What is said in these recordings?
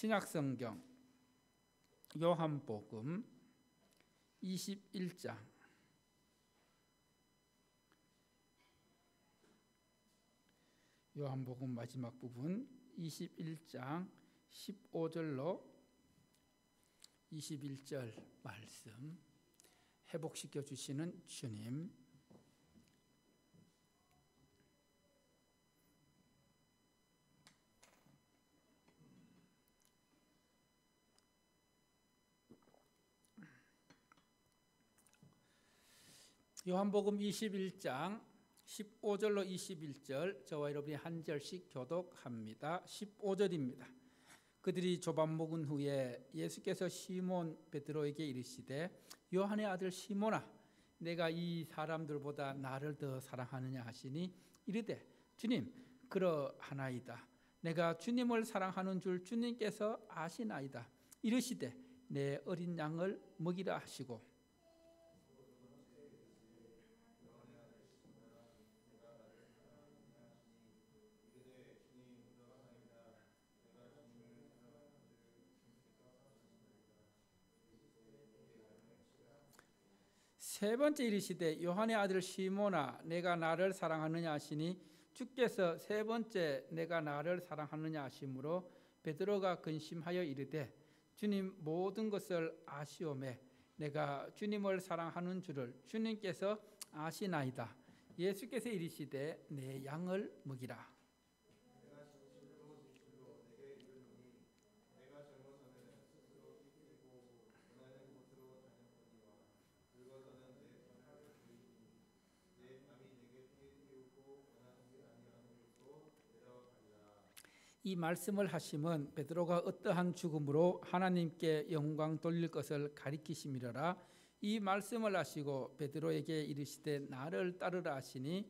신약성경 요한복음 21장 요한복음 마지막 부분 21장 15절로 21절 말씀 회복시켜 주시는 주님, 요한복음 21장 15절로 21절 저와 여러분이 한 절씩 교독합니다. 15절입니다. 그들이 조밥 먹은 후에 예수께서 시몬 베드로에게 이르시되 요한의 아들 시몬아, 내가 이 사람들보다 나를 더 사랑하느냐 하시니 이르되 주님, 그러하나이다. 내가 주님을 사랑하는 줄 주님께서 아시나이다. 이르시되 내 어린 양을 먹이라 하시고 세 번째 이르시되 요한의 아들 시몬아, 내가 나를 사랑하느냐 하시니 주께서 세 번째 내가 나를 사랑하느냐 하심으로 베드로가 근심하여 이르되 주님, 모든 것을 아시오매 내가 주님을 사랑하는 줄을 주님께서 아시나이다. 예수께서 이르시되 내 양을 먹이라. 이 말씀을 하심은 베드로가 어떠한 죽음으로 하나님께 영광 돌릴 것을 가리키심이로라. 이 말씀을 하시고 베드로에게 이르시되 나를 따르라 하시니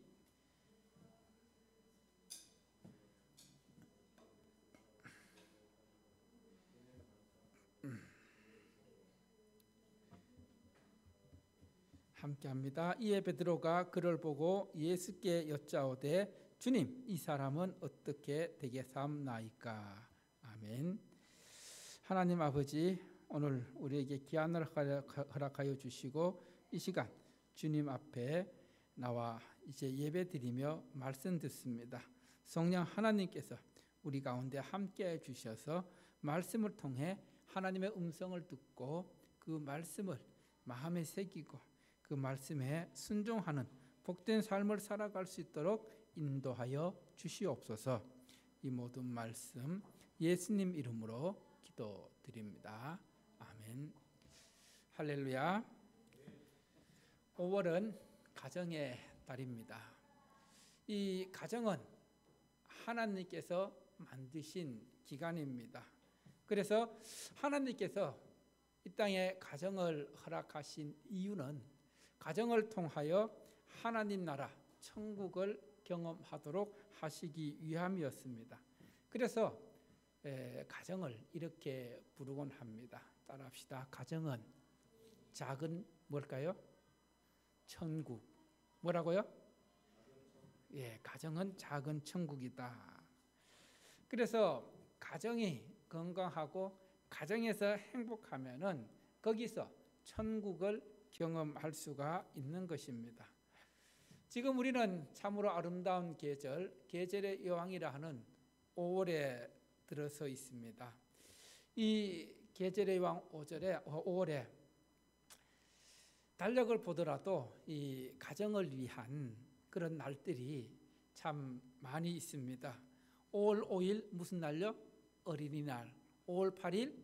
함께합니다. 이에 베드로가 그를 보고 예수께 여짜오되 주님, 이 사람은 어떻게 되겠사옵나이까? 아멘. 하나님 아버지, 오늘 우리에게 기한을 허락하여 주시고 이 시간 주님 앞에 나와 이제 예배 드리며 말씀 듣습니다. 성령 하나님께서 우리 가운데 함께해 주셔서 말씀을 통해 하나님의 음성을 듣고 그 말씀을 마음에 새기고 그 말씀에 순종하는 복된 삶을 살아갈 수 있도록 인도하여 주시옵소서. 이 모든 말씀 예수님 이름으로 기도드립니다. 아멘. 할렐루야. 5월은 가정의 달입니다. 이 가정은 하나님께서 만드신 기간입니다. 그래서 하나님께서 이 땅에 가정을 허락하신 이유는 가정을 통하여 하나님 나라 천국을 경험하도록 하시기 위함이었습니다. 그래서 가정을 이렇게 부르곤 합니다. 따라합시다. 가정은 작은 뭘까요? 천국. 뭐라고요? 예, 가정은 작은 천국이다. 그래서 가정이 건강하고 가정에서 행복하면은 거기서 천국을 경험할 수가 있는 것입니다. 지금 우리는 참으로 아름다운 계절, 계절의 여왕이라 하는 5월에 들어서 있습니다. 이 계절의 여왕 5월에 달력을 보더라도 이 가정을 위한 그런 날들이 참 많이 있습니다. 5월 5일 무슨 날요? 어린이날. 5월 8일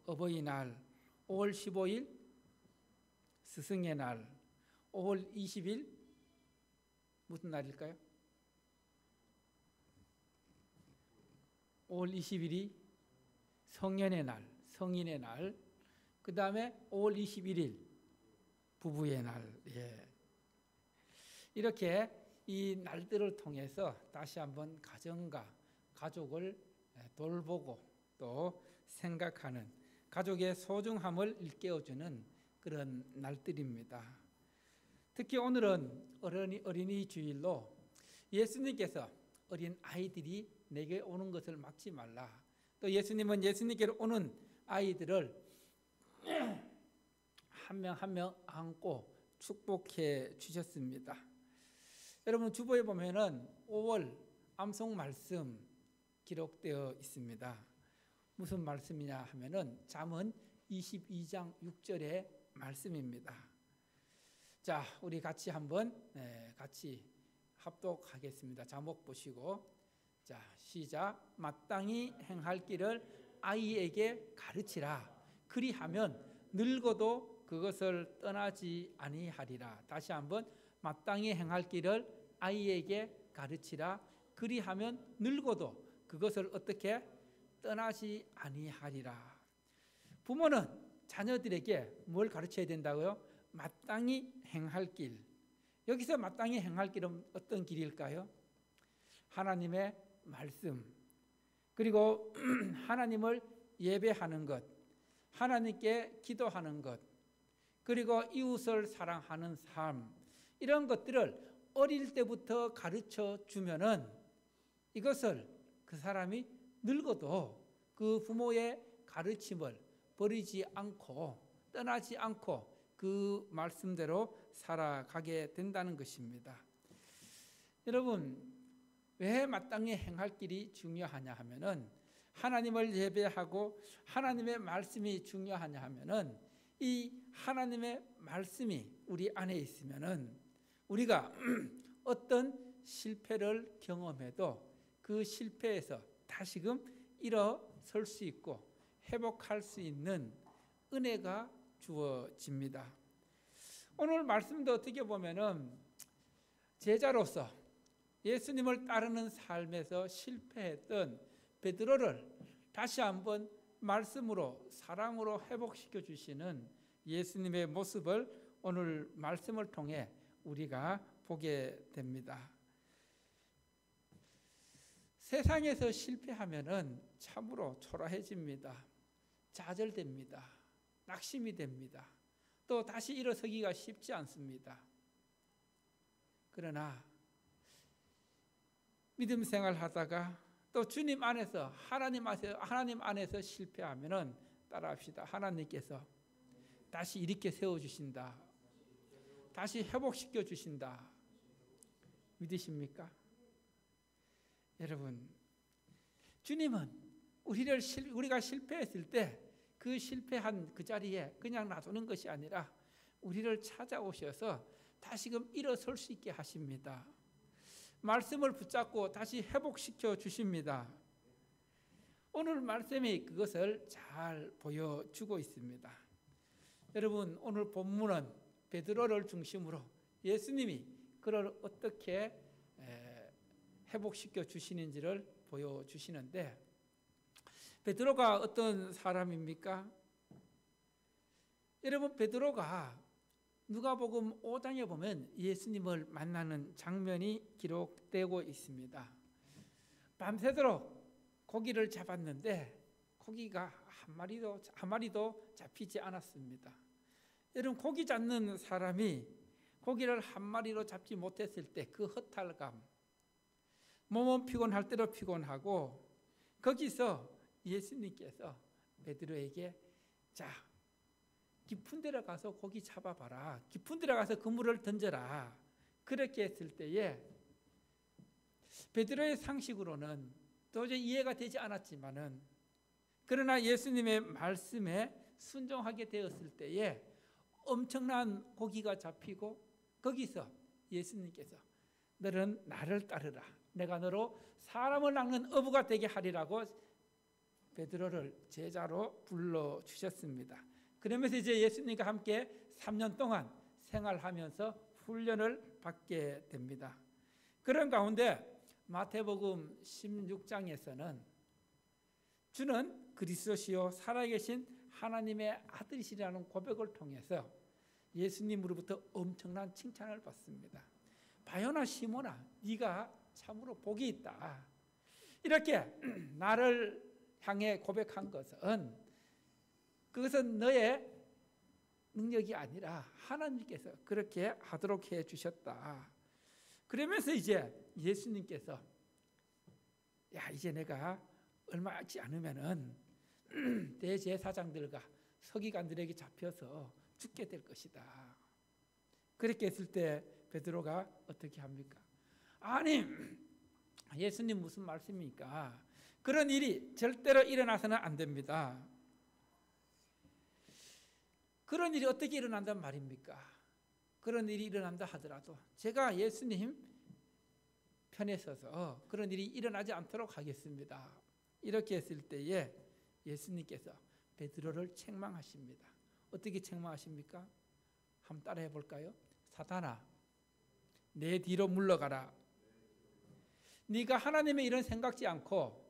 어버이날. 5월 15일 스승의 날. 5월 20일 무슨 날일까요? 5월 20일이 성년의 날, 성인의 날. 그 다음에 5월 21일 부부의 날. 예. 이렇게 이 날들을 통해서 다시 한번 가정과 가족을 돌보고 또 생각하는 가족의 소중함을 일깨워주는 그런 날들입니다. 특히 오늘은 어린이 주일로 예수님께서 어린 아이들이 내게 오는 것을 막지 말라. 또 예수님은 예수님께로 오는 아이들을 한 명 한 명 안고 축복해 주셨습니다. 여러분 주보에 보면은 5월 암송 말씀 기록되어 있습니다. 무슨 말씀이냐 하면은 잠언 22장 6절의 말씀입니다. 자, 우리 같이 한번 같이 합독하겠습니다. 자목 보시고, 자, 시작. 마땅히 행할 길을 아이에게 가르치라. 그리하면 늙어도 그것을 떠나지 아니하리라. 다시 한번, 마땅히 행할 길을 아이에게 가르치라. 그리하면 늙어도 그것을 어떻게 떠나지 아니하리라. 부모는 자녀들에게 뭘 가르쳐야 된다고요? 마땅히 행할 길. 여기서 마땅히 행할 길은 어떤 길일까요? 하나님의 말씀, 그리고 하나님을 예배하는 것, 하나님께 기도하는 것, 그리고 이웃을 사랑하는 삶, 이런 것들을 어릴 때부터 가르쳐 주면은 이것을 그 사람이 늙어도 그 부모의 가르침을 버리지 않고 떠나지 않고 그 말씀대로 살아가게 된다는 것입니다. 여러분, 왜 마땅히 행할 길이 중요하냐 하면은, 하나님을 예배하고 하나님의 말씀이 중요하냐 하면은, 이 하나님의 말씀이 우리 안에 있으면은 우리가 어떤 실패를 경험해도 그 실패에서 다시금 일어설 수 있고 회복할 수 있는 은혜가 주어집니다. 오늘 말씀도 어떻게 보면은 제자로서 예수님을 따르는 삶에서 실패했던 베드로를 다시 한번 말씀으로, 사랑으로 회복시켜 주시는 예수님의 모습을 오늘 말씀을 통해 우리가 보게 됩니다. 세상에서 실패하면은 참으로 초라해집니다. 좌절됩니다. 낙심이 됩니다. 또 다시 일어서기가 쉽지 않습니다. 그러나 믿음 생활하다가 또 주님 안에서, 하나님 안에서 실패하면은 따라합시다. 하나님께서 다시 일으켜 세워주신다. 다시 회복시켜 주신다. 믿으십니까? 여러분, 주님은 우리가 실패했을 때 그 실패한 그 자리에 그냥 놔두는 것이 아니라 우리를 찾아오셔서 다시금 일어설 수 있게 하십니다. 말씀을 붙잡고 다시 회복시켜 주십니다. 오늘 말씀이 그것을 잘 보여주고 있습니다. 여러분, 오늘 본문은 베드로를 중심으로 예수님이 그를 어떻게 회복시켜 주시는지를 보여주시는데, 베드로가 어떤 사람입니까? 여러분, 베드로가 누가복음 5장에 보면 예수님을 만나는 장면이 기록되고 있습니다. 밤새도록 고기를 잡았는데 고기가 한 마리도 잡히지 않았습니다. 여러분, 고기 잡는 사람이 고기를 한 마리로 잡지 못했을 때 그 허탈감, 몸은 피곤할 대로 피곤하고, 거기서 예수님께서 베드로에게, 자, 깊은 데로 가서 고기 잡아봐라. 깊은 데로 가서 그물을 던져라. 그렇게 했을 때에 베드로의 상식으로는 도저히 이해가 되지 않았지만은, 그러나 예수님의 말씀에 순종하게 되었을 때에 엄청난 고기가 잡히고, 거기서 예수님께서 너는 나를 따르라. 내가 너로 사람을 낚는 어부가 되게 하리라고 베드로를 제자로 불러주셨습니다. 그러면서 이제 예수님과 함께 3년 동안 생활하면서 훈련을 받게 됩니다. 그런 가운데 마태복음 16장에서는 주는 그리스도시요 살아계신 하나님의 아들이시라는 고백을 통해서 예수님으로부터 엄청난 칭찬을 받습니다. 바요나 시몬아, 네가 참으로 복이 있다. 이렇게 나를 향해 고백한 것은, 그것은 너의 능력이 아니라 하나님께서 그렇게 하도록 해 주셨다. 그러면서 이제 예수님께서, 야, 이제 내가 얼마 있지 않으면은 대제사장들과 서기관들에게 잡혀서 죽게 될 것이다. 그렇게 했을 때 베드로가 어떻게 합니까? 아니, 예수님 무슨 말씀입니까? 그런 일이 절대로 일어나서는 안 됩니다. 그런 일이 어떻게 일어난단 말입니까? 그런 일이 일어난다 하더라도 제가 예수님 편에 서서 그런 일이 일어나지 않도록 하겠습니다. 이렇게 했을 때에 예수님께서 베드로를 책망하십니다. 어떻게 책망하십니까? 한번 따라해 볼까요? 사탄아, 내 뒤로 물러가라. 네가 하나님의 일은 생각지 않고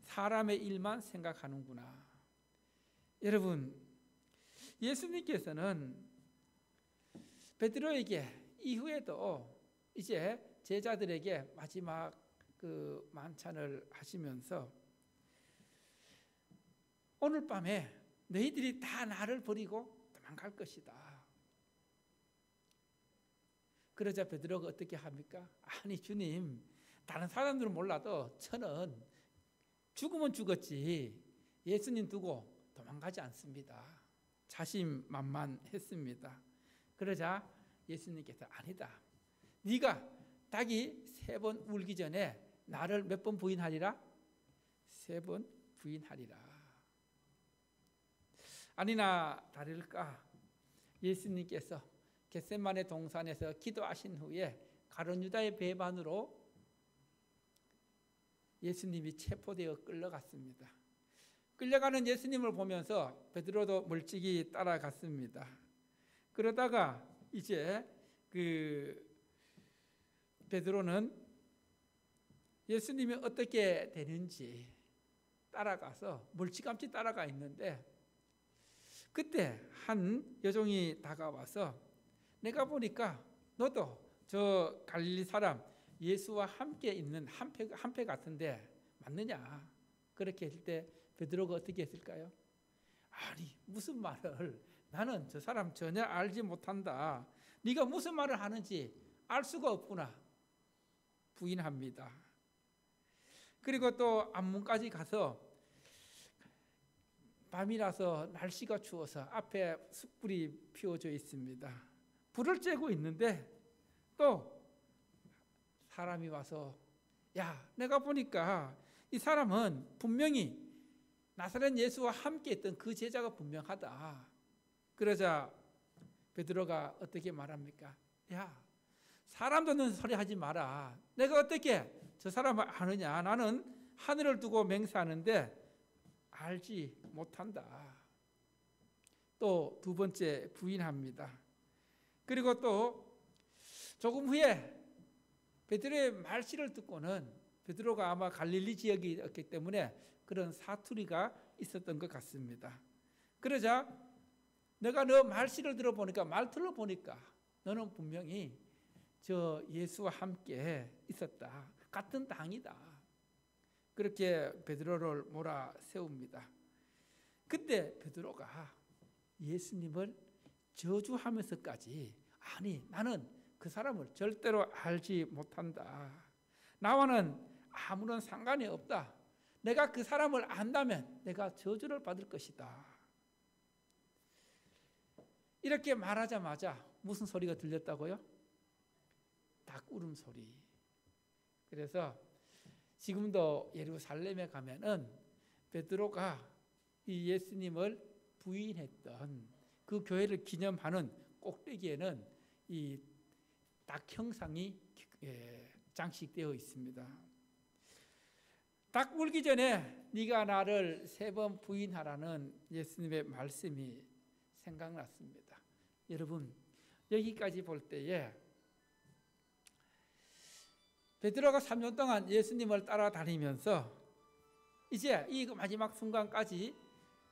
사람의 일만 생각하는구나. 여러분, 예수님께서는 베드로에게 이후에도 이제 제자들에게 마지막 그 만찬을 하시면서 오늘 밤에 너희들이 다 나를 버리고 도망갈 것이다. 그러자 베드로가 어떻게 합니까? 아니 주님, 다른 사람들은 몰라도 저는 죽으면 죽었지 예수님 두고 도망가지 않습니다. 자신만만했습니다. 그러자 예수님께서 아니다. 네가 닭이 3번 울기 전에 나를 몇 번 부인하리라? 3번 부인하리라. 아니나 다를까 예수님께서 겟세마네 동산에서 기도하신 후에 가룟 유다의 배반으로 예수님이 체포되어 끌려갔습니다. 끌려가는 예수님을 보면서 베드로도 멀찍이 따라갔습니다. 그러다가 이제 베드로는 예수님이 어떻게 되는지 따라가서 멀찌감치 따라가 있는데 그때 한 여종이 다가와서 내가 보니까 너도 저 갈릴리 사람 예수와 함께 있는 한패 같은데 맞느냐? 그렇게 했을 때 베드로가 어떻게 했을까요? 아니 무슨 말을, 나는 저 사람 전혀 알지 못한다. 네가 무슨 말을 하는지 알 수가 없구나. 부인합니다. 그리고 또 안문까지 가서 밤이라서 날씨가 추워서 앞에 숯불이 피워져 있습니다. 불을 쬐고 있는데 또 사람이 와서 야, 내가 보니까 이 사람은 분명히 나사렛 예수와 함께 했던 그 제자가 분명하다. 그러자 베드로가 어떻게 말합니까? 야, 사람 듣는 소리 하지 마라. 내가 어떻게 저 사람을 아느냐? 나는 하늘을 두고 맹세하는데 알지 못한다. 또 2번째 부인합니다. 그리고 또 조금 후에 베드로의 말씨를 듣고는 베드로가 아마 갈릴리 지역이었기 때문에 그런 사투리가 있었던 것 같습니다. 그러자 내가 너 말씨를 들어보니까 말투를 보니까 너는 분명히 저 예수와 함께 있었다. 같은 당이다. 그렇게 베드로를 몰아세웁니다. 그때 베드로가 예수님을 저주하면서까지 아니 나는 그 사람을 절대로 알지 못한다. 나와는 아무런 상관이 없다. 내가 그 사람을 안다면 내가 저주를 받을 것이다. 이렇게 말하자마자 무슨 소리가 들렸다고요? 닭 울음소리. 그래서 지금도 예루살렘에 가면은 베드로가 이 예수님을 부인했던 그 교회를 기념하는 꼭대기에는 이 닭 형상이 장식되어 있습니다. 닭 울기 전에 네가 나를 3번 부인하라는 예수님의 말씀이 생각났습니다. 여러분 여기까지 볼 때에 베드로가 3년 동안 예수님을 따라다니면서 이제 이 마지막 순간까지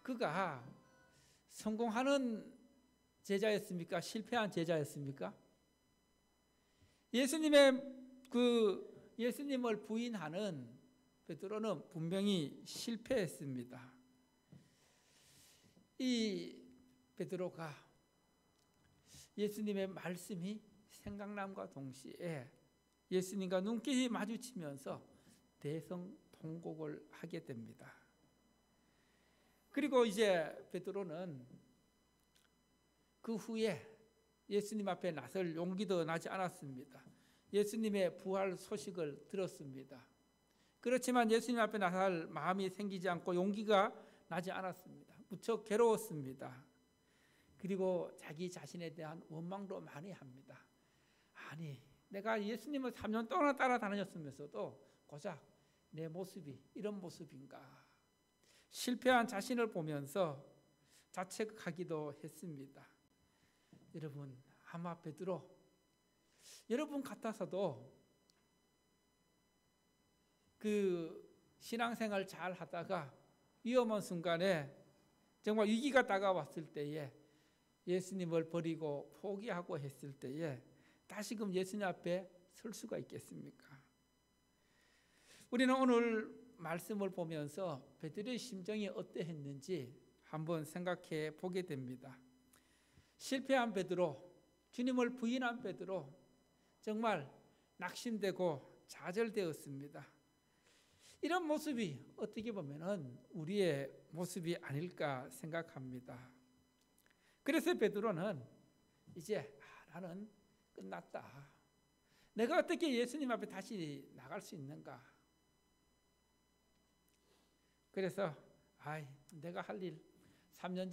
그가 성공하는 제자였습니까? 실패한 제자였습니까? 예수님을 부인하는 베드로는 분명히 실패했습니다. 이 베드로가 예수님의 말씀이 생각남과 동시에 예수님과 눈길이 마주치면서 대성통곡을 통곡을 하게 됩니다. 그리고 이제 베드로는 그 후에 예수님 앞에 나설 용기도 나지 않았습니다. 예수님의 부활 소식을 들었습니다. 그렇지만 예수님 앞에 나설 마음이 생기지 않고 용기가 나지 않았습니다. 무척 괴로웠습니다. 그리고 자기 자신에 대한 원망도 많이 합니다. 아니, 내가 예수님을 3년 동안 따라다녔으면서도 고작 내 모습이 이런 모습인가. 실패한 자신을 보면서 자책하기도 했습니다. 여러분, 아마 베드로 여러분 같아서도 그 신앙생활 잘 하다가 위험한 순간에 정말 위기가 다가왔을 때에 예수님을 버리고 포기하고 했을 때에 다시금 예수님 앞에 설 수가 있겠습니까? 우리는 오늘 말씀을 보면서 베드로의 심정이 어떠했는지 한번 생각해 보게 됩니다. 실패한 베드로, 주님을 부인한 베드로, 정말 낙심되고 좌절되었습니다. 이런 모습이 어떻게 보면 우리의 모습이 아닐까 생각합니다. 그래서 베드로는 이제 나는 끝났다. 내가 어떻게 예수님 앞에 다시 나갈 수 있는가? 그래서 내가 할 일 3년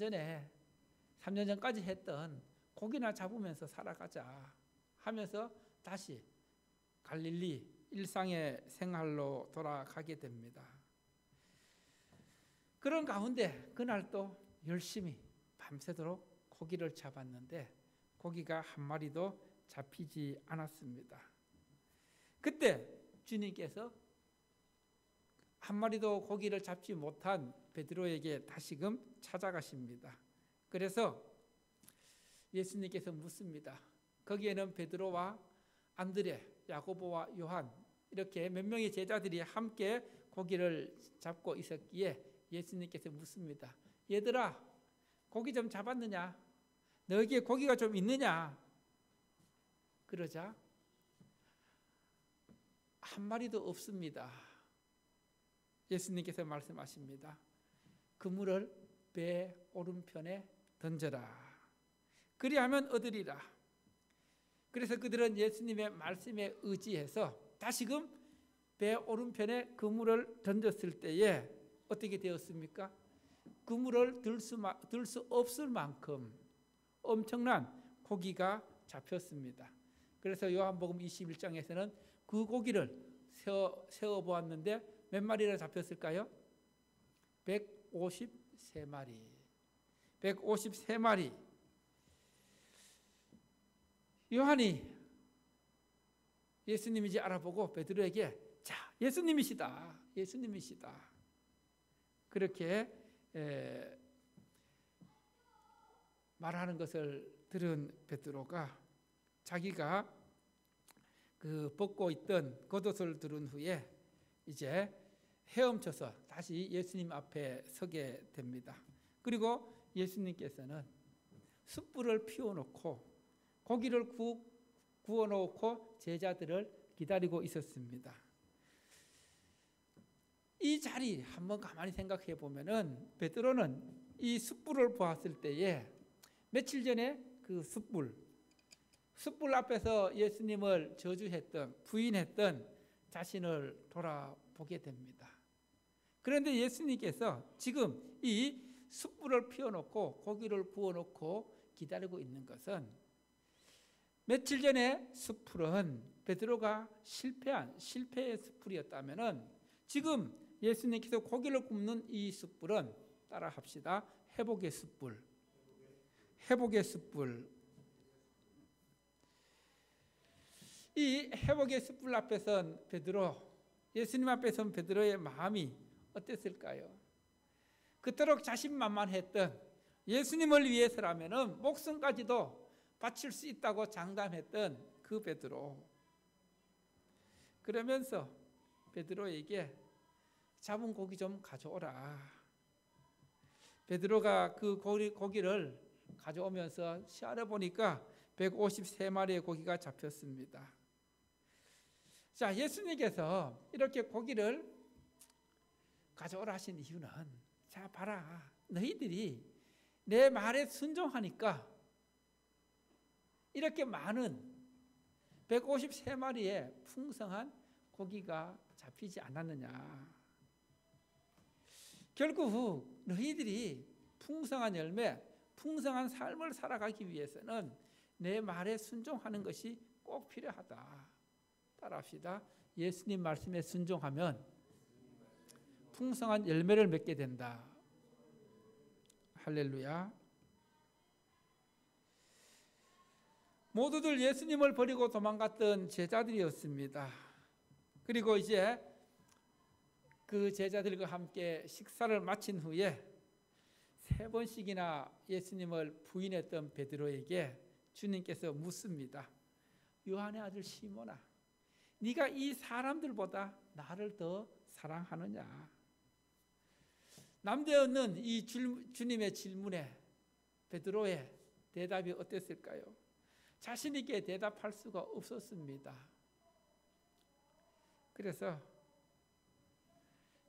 전까지 했던 고기나 잡으면서 살아가자 하면서 다시 갈릴리 일상의 생활로 돌아가게 됩니다. 그런 가운데 그날 또 열심히 밤새도록 고기를 잡았는데 고기가 한 마리도 잡히지 않았습니다. 그때 주님께서 한 마리도 고기를 잡지 못한 베드로에게 다시금 찾아가십니다. 그래서 예수님께서 묻습니다. 거기에는 베드로와 안드레, 야고보와 요한 이렇게 몇 명의 제자들이 함께 고기를 잡고 있었기에 예수님께서 묻습니다. 얘들아, 고기 좀 잡았느냐? 너에게 고기가 좀 있느냐? 그러자 한 마리도 없습니다. 예수님께서 말씀하십니다. 그물을 배 오른편에 던져라. 그리하면 얻으리라. 그래서 그들은 예수님의 말씀에 의지해서 다시금 배 오른편에 그물을 던졌을 때에 어떻게 되었습니까? 그물을 들 수 없을 만큼 엄청난 고기가 잡혔습니다. 그래서 요한복음 21장에서는 그 고기를 세어보았는데 몇 마리나 잡혔을까요? 153마리. 153마리. 요한이 예수님인지 알아보고 베드로에게 자, 예수님이시다. 그렇게 말하는 것을 들은 베드로가 자기가 그 벗고 있던 겉옷을 들은 후에 이제 헤엄쳐서 다시 예수님 앞에 서게 됩니다. 그리고 예수님께서는 숯불을 피워놓고 고기를 구워놓고 제자들을 기다리고 있었습니다. 이 자리 한번 가만히 생각해 보면은 베드로는 이 숯불을 보았을 때에 며칠 전에 그 숯불 앞에서 예수님을 저주했던 부인했던 자신을 돌아보게 됩니다. 그런데 예수님께서 지금 이 숯불을 피워놓고 고기를 구워놓고 기다리고 있는 것은 며칠 전에 숯불은 베드로가 실패의 숯불이었다면은 지금 예수님께서 고기를 굽는 이 숯불은 따라합시다. 회복의 숯불. 이 회복의 숯불 앞에선 예수님 앞에선 베드로의 마음이 어땠을까요? 그토록 자신만만했던 예수님을 위해서라면은 목숨까지도 바칠 수 있다고 장담했던 그 베드로. 그러면서 베드로에게 잡은 고기 좀 가져오라. 베드로가 그 고기를 가져오면서 시알아 보니까 153마리의 고기가 잡혔습니다. 자, 예수님께서 이렇게 고기를 가져오라 하신 이유는, 자 봐라, 너희들이 내 말에 순종하니까 이렇게 많은 153마리의 풍성한 고기가 잡히지 않았느냐. 결국 너희들이 풍성한 열매, 풍성한 삶을 살아가기 위해서는 내 말에 순종하는 것이 꼭 필요하다. 따라합시다. 예수님 말씀에 순종하면 풍성한 열매를 맺게 된다. 할렐루야. 모두들 예수님을 버리고 도망갔던 제자들이었습니다. 그리고 이제 그 제자들과 함께 식사를 마친 후에 3번씩이나 예수님을 부인했던 베드로에게 주님께서 묻습니다. 요한의 아들 시몬아, 네가 이 사람들보다 나를 더 사랑하느냐? 남대없는 이 주님의 질문에 베드로의 대답이 어땠을까요? 자신 있게 대답할 수가 없었습니다. 그래서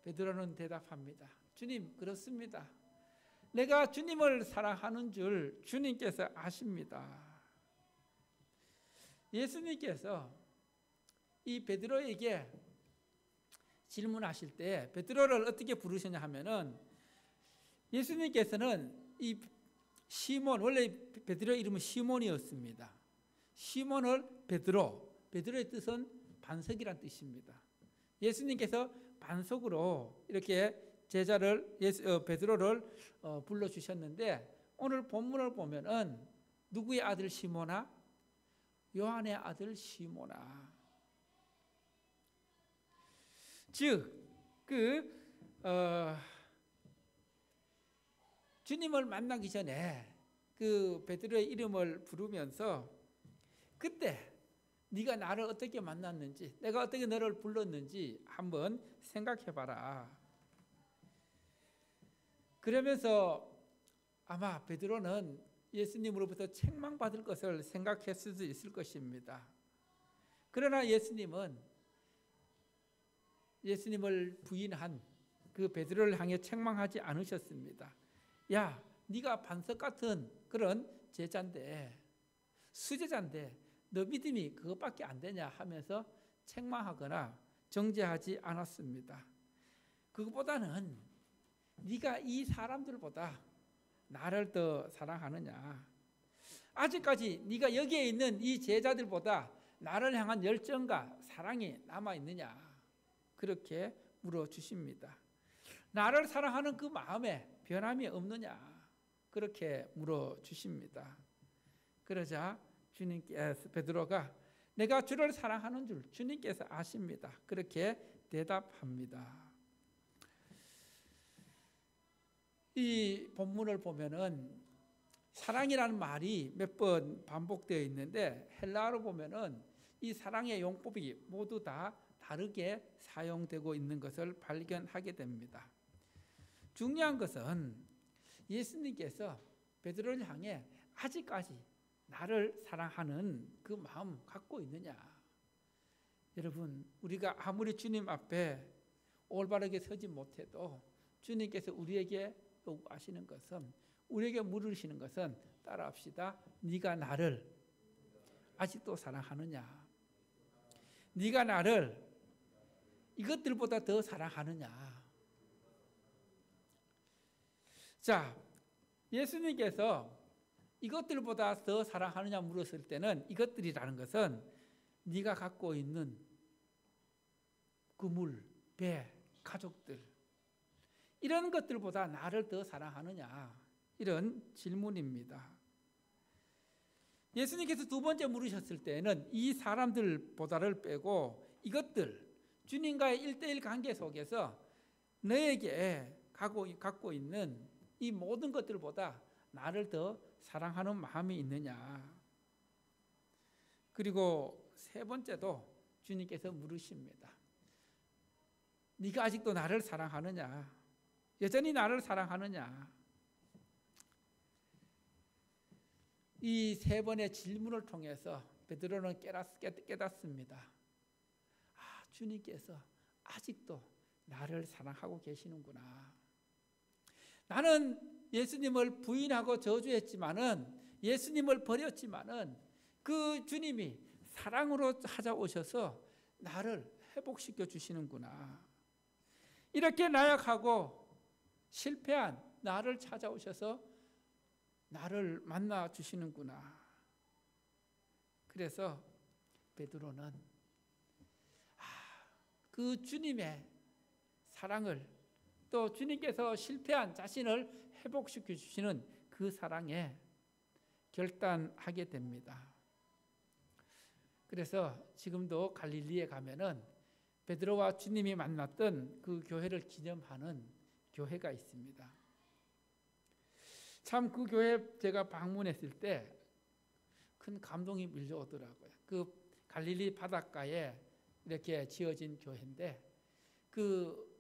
베드로는 대답합니다. 주님, 그렇습니다. 내가 주님을 사랑하는 줄 주님께서 아십니다. 예수님께서 이 베드로에게 질문하실 때 베드로를 어떻게 부르시냐 하면은, 예수님께서는 이 시몬, 원래 베드로의 이름은 시몬이었습니다. 시몬을 베드로의 뜻은 반석이란 뜻입니다. 예수님께서 반석으로 이렇게 베드로를 불러주셨는데, 오늘 본문을 보면은 누구의 아들 시몬아? 요한의 아들 시몬아. 즉, 주님을 만나기 전에 그 베드로의 이름을 부르면서 그때 네가 나를 어떻게 만났는지, 내가 어떻게 너를 불렀는지 한번 생각해봐라. 그러면서 아마 베드로는 예수님으로부터 책망받을 것을 생각했을 수 있을 것입니다. 그러나 예수님은 예수님을 부인한 그 베드로를 향해 책망하지 않으셨습니다. 야, 네가 반석 같은 그런 제자인데, 수제자인데 너 믿음이 그것밖에 안 되냐 하면서 책망하거나 정죄하지 않았습니다. 그것보다는 네가 이 사람들보다 나를 더 사랑하느냐? 아직까지 네가 여기에 있는 이 제자들보다 나를 향한 열정과 사랑이 남아있느냐? 그렇게 물어주십니다. 나를 사랑하는 그 마음에 변함이 없느냐? 그렇게 물어주십니다. 그러자 주님께서, 베드로가 내가 주를 사랑하는 줄 주님께서 아십니다. 그렇게 대답합니다. 이 본문을 보면은 사랑이라는 말이 몇 번 반복되어 있는데, 헬라어로 보면은 이 사랑의 용법이 모두 다 다르게 사용되고 있는 것을 발견하게 됩니다. 중요한 것은 예수님께서 베드로를 향해 아직까지 나를 사랑하는 그 마음 갖고 있느냐? 여러분, 우리가 아무리 주님 앞에 올바르게 서지 못해도 주님께서 우리에게 요구하시는 것은, 우리에게 물으시는 것은, 따라합시다. 네가 나를 아직도 사랑하느냐? 네가 나를 이것들보다 더 사랑하느냐? 자, 예수님께서 이것들보다 더 사랑하느냐 물었을 때는, 이것들이라는 것은 네가 갖고 있는 그물, 배, 가족들, 이런 것들보다 나를 더 사랑하느냐? 이런 질문입니다. 예수님께서 두 번째 물으셨을 때는 이 사람들보다를 빼고 이것들, 주님과의 1:1 관계 속에서 너에게 갖고 있는 이 모든 것들보다 나를 더 사랑하는 마음이 있느냐? 그리고 세 번째도 주님께서 물으십니다. 네가 아직도 나를 사랑하느냐? 여전히 나를 사랑하느냐? 이 세 번의 질문을 통해서 베드로는 깨닫습니다. 주님께서 아직도 나를 사랑하고 계시는구나. 나는 예수님을 부인하고 저주했지만은, 예수님을 버렸지만은 그 주님이 사랑으로 찾아오셔서 나를 회복시켜 주시는구나. 이렇게 나약하고 실패한 나를 찾아오셔서 나를 만나 주시는구나. 그래서 베드로는 그 주님의 사랑을, 또 주님께서 실패한 자신을 회복시켜 주시는 그 사랑에 결단하게 됩니다. 그래서 지금도 갈릴리에 가면은 베드로와 주님이 만났던 그 교회를 기념하는 교회가 있습니다. 참 그 교회 제가 방문했을 때 큰 감동이 밀려오더라고요. 그 갈릴리 바닷가에 이렇게 지어진 교회인데 그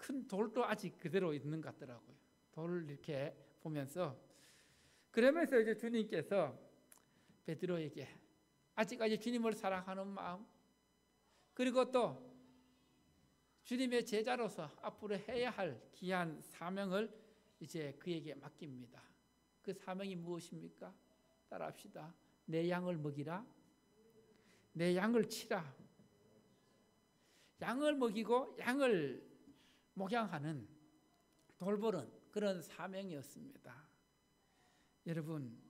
큰 돌도 아직 그대로 있는 것 같더라고요. 돌을 이렇게 보면서, 그러면서 이제 주님께서 베드로에게 아직까지 주님을 사랑하는 마음, 그리고 또 주님의 제자로서 앞으로 해야 할 귀한 사명을 이제 그에게 맡깁니다. 그 사명이 무엇입니까? 따라합시다. 내 양을 먹이라. 내 양을 치라. 양을 먹이고 양을 목양하는, 돌보는 그런 사명이었습니다. 여러분,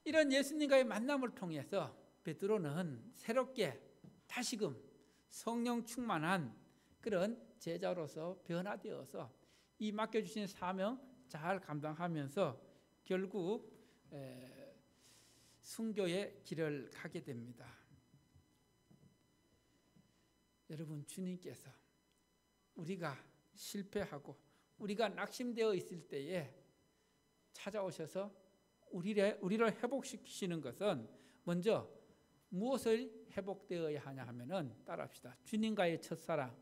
이런 예수님과의 만남을 통해서 베드로는 새롭게 다시금 성령 충만한 그런 제자로서 변화되어서 이 맡겨주신 사명 잘 감당하면서 결국 순교의 길을 가게 됩니다. 여러분, 주님께서 우리가 실패하고 우리가 낙심되어 있을 때에 찾아오셔서 우리를 회복시키시는 것은 먼저 무엇을 회복되어야 하냐 하면은, 따라합시다. 주님과의 첫사랑,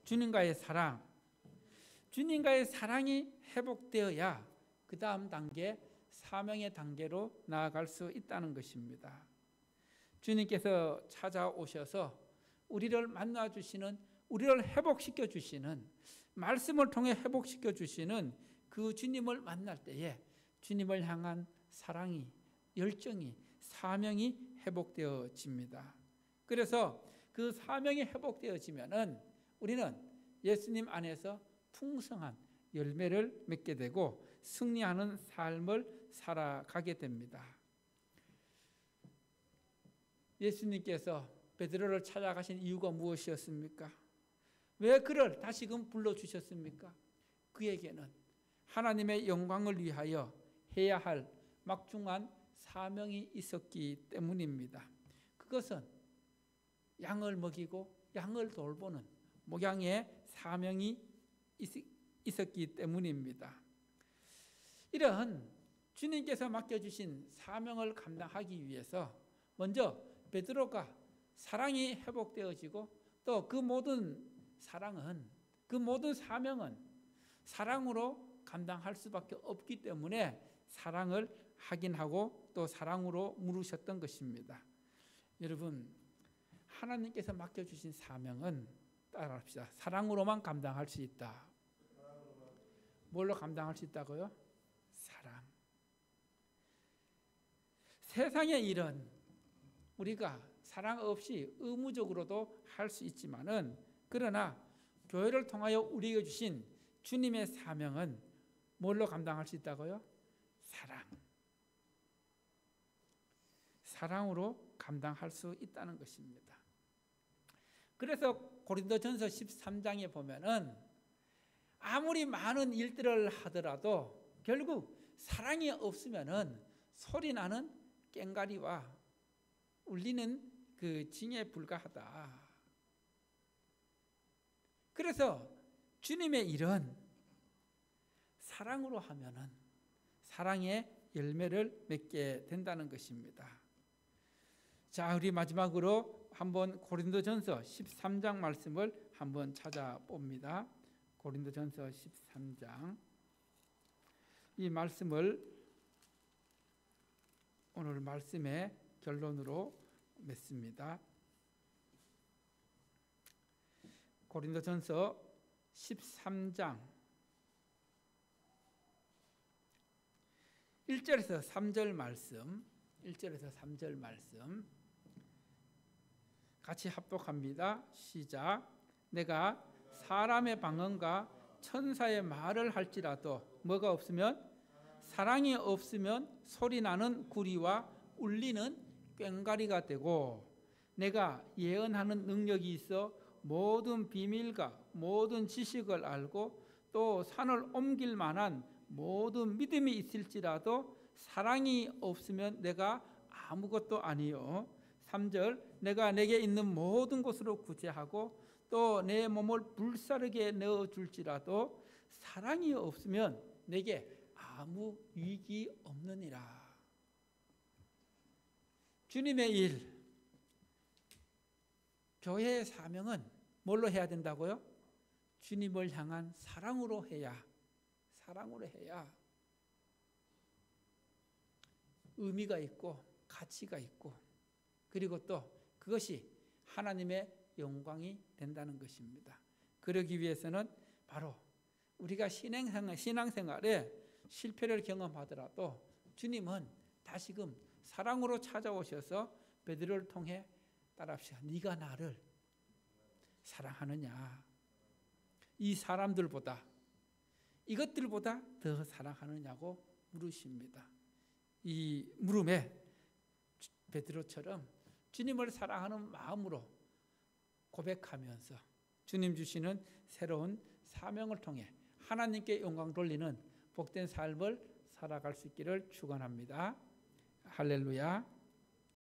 주님과의 사랑, 주님과의 사랑이 회복되어야 그 다음 단계, 사명의 단계로 나아갈 수 있다는 것입니다. 주님께서 찾아오셔서 우리를 만나주시는, 우리를 회복시켜 주시는, 말씀을 통해 회복시켜 주시는 그 주님을 만날 때에 주님을 향한 사랑이, 열정이, 사명이 회복되어집니다. 그래서 그 사명이 회복되어지면은 우리는 예수님 안에서 풍성한 열매를 맺게 되고 승리하는 삶을 살아가게 됩니다. 예수님께서 베드로를 찾아가신 이유가 무엇이었습니까? 왜 그를 다시금 불러주셨습니까? 그에게는 하나님의 영광을 위하여 해야 할 막중한 사명이 있었기 때문입니다. 그것은 양을 먹이고 양을 돌보는 목양의 사명이 있었기 때문입니다. 이런 주님께서 맡겨주신 사명을 감당하기 위해서 먼저 베드로가 사랑이 회복되어지고, 또 그 모든 사랑은, 그 모든 사명은 사랑으로 감당할 수밖에 없기 때문에 사랑을 하긴 하고 또 사랑으로 물으셨던 것입니다. 여러분, 하나님께서 맡겨주신 사명은, 따라합시다. 사랑으로만 감당할 수 있다. 뭘로 감당할 수 있다고요? 사랑. 세상의 일은 우리가 사랑 없이 의무적으로도 할 수 있지만은, 그러나 교회를 통하여 우리에게 주신 주님의 사명은 뭘로 감당할 수 있다고요? 사랑. 사랑으로 감당할 수 있다는 것입니다. 그래서 고린도전서 13장에 보면은 아무리 많은 일들을 하더라도 결국 사랑이 없으면은 소리나는 꽹과리와 울리는 그 징에 불과하다. 그래서 주님의 일은 사랑으로 하면은 사랑의 열매를 맺게 된다는 것입니다. 자, 우리 마지막으로 한번 고린도전서 13장 말씀을 한번 찾아봅니다. 고린도전서 13장. 이 말씀을 오늘 말씀의 결론으로 맺습니다. 고린도전서 13장 1절에서 3절 말씀, 1절에서 3절 말씀 같이 합독합니다. 시작. 내가 사람의 방언과 천사의 말을 할지라도 뭐가 없으면, 사랑이 없으면 소리나는 구리와 울리는 꽹과리가 되고, 내가 예언하는 능력이 있어 모든 비밀과 모든 지식을 알고 또 산을 옮길 만한 모든 믿음이 있을지라도 사랑이 없으면 내가 아무것도 아니요. 3절. 내가 내게 있는 모든 것으로 구제하고 또 내 몸을 불사르게 넣어줄지라도 사랑이 없으면 내게 아무 유익이 없느니라. 주님의 일, 교회의 사명은 뭘로 해야 된다고요? 주님을 향한 사랑으로 해야 의미가 있고 가치가 있고, 그리고 또 그것이 하나님의 영광이 된다는 것입니다. 그러기 위해서는 바로 우리가 신앙생활에 실패를 경험하더라도 주님은 다시금 사랑으로 찾아오셔서 베드로를 통해 따라합시다. 네가 나를 사랑하느냐, 이 사람들보다 이것들보다 더 사랑하느냐고 물으십니다. 이 물음에 베드로처럼 주님을 사랑하는 마음으로 고백하면서 주님 주시는 새로운 사명을 통해 하나님께 영광 돌리는 복된 삶을 살아갈 수 있기를 축원합니다. 할렐루야.